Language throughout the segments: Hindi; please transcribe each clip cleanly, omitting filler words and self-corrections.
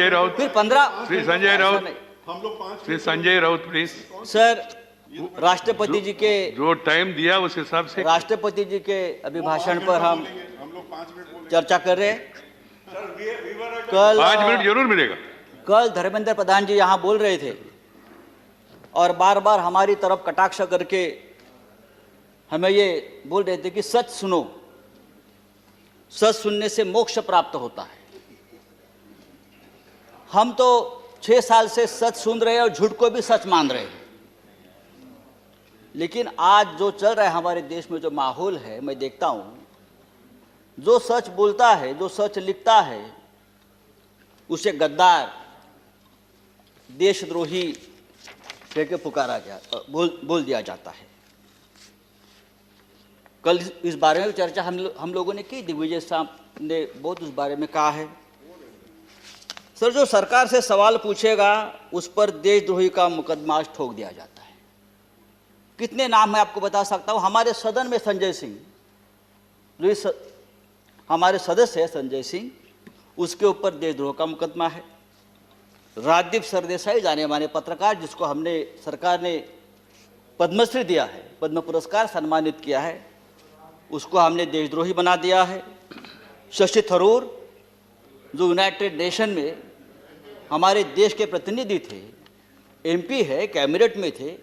संजय राउत, फिर 15 श्री संजय राउत, श्री संजय राउत प्लीज। सर, राष्ट्रपति जी के जो टाइम दिया उस हिसाब से। राष्ट्रपति जी के अभिभाषण पर हम चर्चा कर रहे हैं। कल 5 मिनट जरूर मिलेगा। कल धर्मेंद्र प्रधान जी यहाँ बोल रहे थे और बार बार हमारी तरफ कटाक्ष करके हमें ये बोल रहे थे कि सच सुनो, सच सुनने से मोक्ष प्राप्त होता है। हम तो 6 साल से सच सुन रहे हैं और झूठ को भी सच मान रहे हैं, लेकिन आज जो चल रहा है हमारे देश में, जो माहौल है, मैं देखता हूँ जो सच बोलता है, जो सच लिखता है, उसे गद्दार, देशद्रोही कह के पुकारा गया, बोल दिया जाता है। कल इस बारे में चर्चा हम लोगों ने की, दिग्विजय साहब ने बहुत उस बारे में कहा है। सर, जो सरकार से सवाल पूछेगा उस पर देशद्रोही का मुकदमा ठोक दिया जाता है। कितने नाम मैं आपको बता सकता हूँ। हमारे सदन में संजय सिंह, जो हमारे सदस्य है संजय सिंह, उसके ऊपर देशद्रोह का मुकदमा है। राजदीप सरदेसाई, जाने माने पत्रकार, जिसको हमने सरकार ने पद्मश्री दिया है, पद्म पुरस्कार सम्मानित किया है, उसको हमने देशद्रोही बना दिया है। शशि थरूर, जो यूनाइटेड नेशन में हमारे देश के प्रतिनिधि थे, एमपी है, कैबिनेट में थे,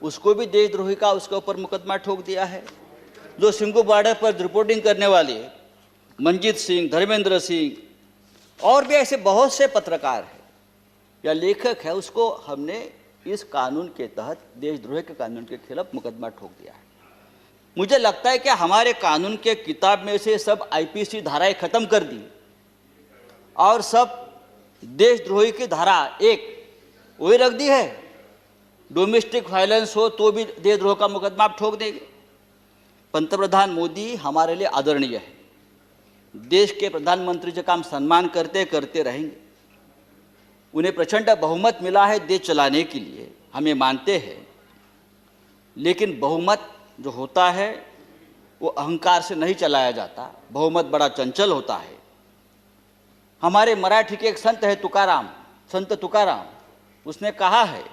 उसको भी देशद्रोही का उसके ऊपर मुकदमा ठोक दिया है। जो सिंघू बॉर्डर पर रिपोर्टिंग करने वाले मंजीत सिंह, धर्मेंद्र सिंह और भी ऐसे बहुत से पत्रकार हैं या लेखक है, उसको हमने इस कानून के तहत, देशद्रोह के कानून के खिलाफ मुकदमा ठोक दिया है। मुझे लगता है कि हमारे कानून के किताब में से सब आईपीसी धाराएं खत्म कर दी और सब देशद्रोही की धारा एक वही रख दी है। डोमेस्टिक वायलेंस हो तो भी देशद्रोह का मुकदमा आप ठोक देंगे। पंतप्रधान मोदी हमारे लिए आदरणीय है। देश के प्रधानमंत्री जी का हम सम्मान करते करते रहेंगे। उन्हें प्रचंड बहुमत मिला है देश चलाने के लिए, हमें मानते हैं, लेकिन बहुमत जो होता है वो अहंकार से नहीं चलाया जाता। बहुमत बड़ा चंचल होता है। हमारे मराठी के एक संत है तुकाराम, संत तुकाराम, उसने कहा है,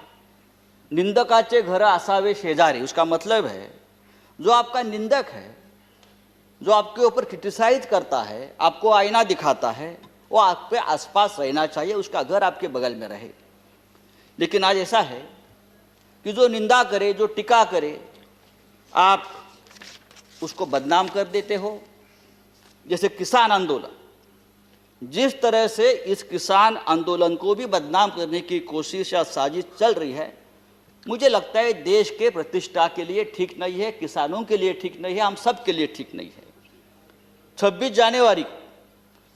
निंदकाचे घर असावे शेजारी। उसका मतलब है जो आपका निंदक है, जो आपके ऊपर क्रिटिसाइज करता है, आपको आईना दिखाता है, वो आपके आसपास रहना चाहिए, उसका घर आपके बगल में रहे। लेकिन आज ऐसा है कि जो निंदा करे, जो टीका करे, आप उसको बदनाम कर देते हो। जैसे किसान आंदोलन, जिस तरह से इस किसान आंदोलन को भी बदनाम करने की कोशिश या साजिश चल रही है, मुझे लगता है देश के प्रतिष्ठा के लिए ठीक नहीं है, किसानों के लिए ठीक नहीं है, हम सब के लिए ठीक नहीं है। 26 जनवरी को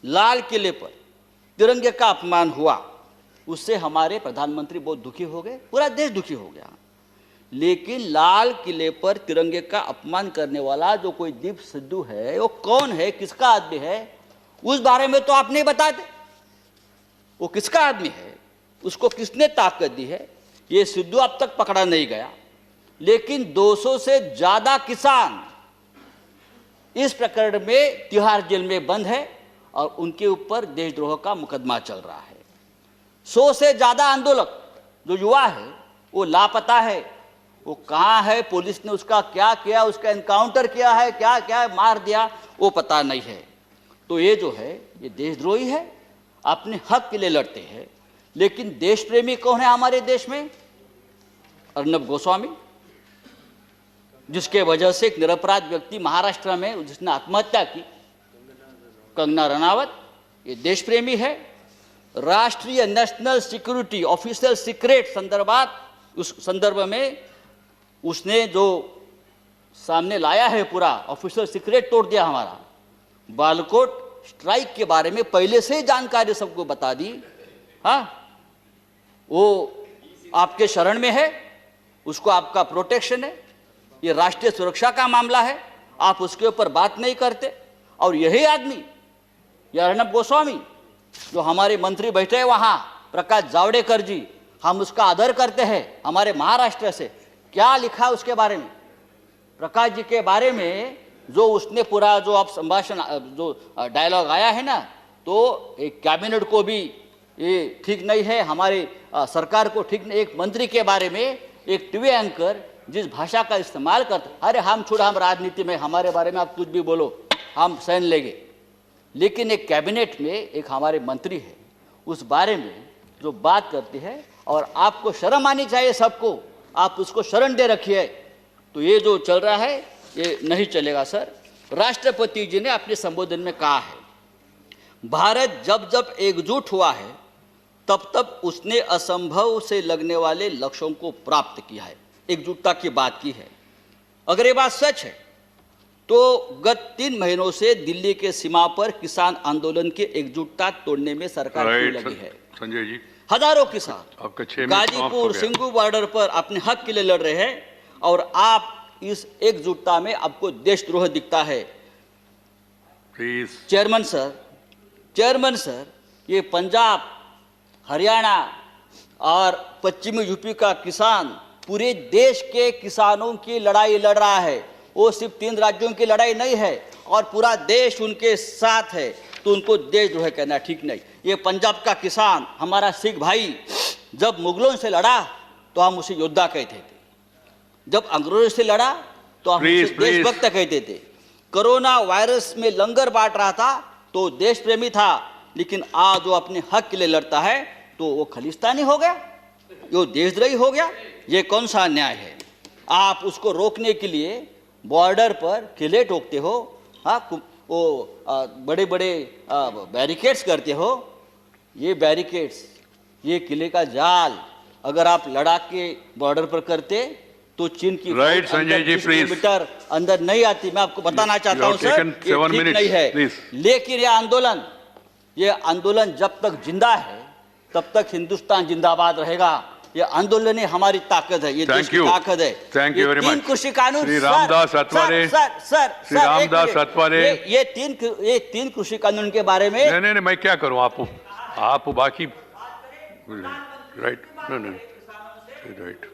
लाल किले पर तिरंगे का अपमान हुआ, उससे हमारे प्रधानमंत्री बहुत दुखी हो गए, पूरा देश दुखी हो गया। लेकिन लाल किले पर तिरंगे का अपमान करने वाला जो कोई दीप सिद्धू है, वो कौन है, किसका आदमी है, उस बारे में तो आप नहीं बताते। वो किसका आदमी है, उसको किसने ताकत दी है, ये सिद्धू अब तक पकड़ा नहीं गया। लेकिन 200 से ज्यादा किसान इस प्रकरण में तिहाड़ जेल में बंद है और उनके ऊपर देशद्रोह का मुकदमा चल रहा है। 100 से ज्यादा आंदोलक जो युवा है वो लापता है। वो कहाँ है, पुलिस ने उसका क्या किया, उसका एनकाउंटर किया है, क्या क्या मार दिया, वो पता नहीं है। तो ये जो है ये देशद्रोही है, अपने हक के लिए लड़ते हैं। लेकिन देश प्रेमी कौन है हमारे देश में? अर्नब गोस्वामी, जिसके वजह से एक निरपराध व्यक्ति महाराष्ट्र में जिसने आत्महत्या की, कंगना रनावत, ये देश प्रेमी है। राष्ट्रीय नेशनल सिक्योरिटी ऑफिशियल सीक्रेट संदर्भात, उस संदर्भ में उसने जो सामने लाया है, पूरा ऑफिशियल सीक्रेट तोड़ दिया हमारा। बालाकोट स्ट्राइक के बारे में पहले से ही जानकारी सबको बता दी। हाँ, वो आपके शरण में है, उसको आपका प्रोटेक्शन है, ये राष्ट्रीय सुरक्षा का मामला है, आप उसके ऊपर बात नहीं करते। और यही आदमी, यह अर्नब गोस्वामी, जो हमारे मंत्री बैठे हैं वहाँ, प्रकाश जावड़ेकर जी, हम उसका आदर करते हैं, हमारे महाराष्ट्र से, क्या लिखा है उसके बारे में, प्रकाश जी के बारे में, जो उसने पूरा जो आप संभाषण, जो डायलॉग आया है ना, तो एक कैबिनेट को भी ये ठीक नहीं है, हमारे सरकार को ठीक नहीं। एक मंत्री के बारे में एक टीवी एंकर जिस भाषा का इस्तेमाल करता, अरे हम छोड़, हम राजनीति में, हमारे बारे में आप कुछ भी बोलो हम सहन लेंगे। लेकिन एक कैबिनेट में एक हमारे मंत्री है, उस बारे में जो बात करती है, और आपको शर्म आनी चाहिए सबको, आप उसको शरण दे रखिए। तो ये जो चल रहा है ये नहीं चलेगा सर। राष्ट्रपति जी ने अपने संबोधन में कहा है, भारत जब जब एकजुट हुआ है तब तब उसने असंभव से लगने वाले लक्ष्यों को प्राप्त किया है, एकजुटता की बात की है। अगर ये बात सच है तो गत 3 महीनों से दिल्ली के सीमा पर किसान आंदोलन की एकजुटता तोड़ने में सरकार क्यों लगी है? संजय जी, हजारों किसान आपका 6 मिनट समाप्त हो गाजीपुर गया। सिंगू बॉर्डर पर अपने हक के लिए लड़ रहे हैं, और आप इस एकजुटता में आपको देशद्रोह दिखता है। प्लीज। चेयरमैन सर, ये पंजाब, हरियाणा और पश्चिमी यूपी का किसान पूरे देश के किसानों की लड़ाई लड़ रहा है। वो सिर्फ 3 राज्यों की लड़ाई नहीं है, और पूरा देश उनके साथ है। तो उनको देशद्रोह कहना ठीक नहीं। ये पंजाब का किसान, हमारा सिख भाई, जब मुगलों से लड़ा तो हम उसे योद्धा कहते थे, जब अंग्रेजों से लड़ा तो हम उसे देशभक्त कहते थे। कोरोना वायरस में लंगर बांट रहा था तो देश प्रेमी था, लेकिन आज वो अपने हक के लिए लड़ता है तो वो खालिस्तानी हो गया, वो देशद्रोही हो गया। ये कौन सा अन्याय है? आप उसको रोकने के लिए बॉर्डर पर किले ठोकते हो, हाँ, वो बड़े बड़े बैरिकेड्स करते हो। ये बैरिकेड्स, ये किले का जाल अगर आप लद्दाख के बॉर्डर पर करते तो चीन की right Sanjay ji, please. Kilometre अंदर नहीं आती। मैं आपको बताना चाहता हूं सर, ये ठीक नहीं है। लेकिन ये आंदोलन जब तक जिंदा है तब तक हिंदुस्तान जिंदाबाद रहेगा। ये आंदोलन ही हमारी ताकत है, ये देश की ताकत है। Thank you very much. 3 कृषि कानून, श्री रामदास अठवले, श्री रामदास अठवले, ये 3 कृषि कानून के बारे में नहीं, मैं क्या करूं? आप बाकी राइट, राइट।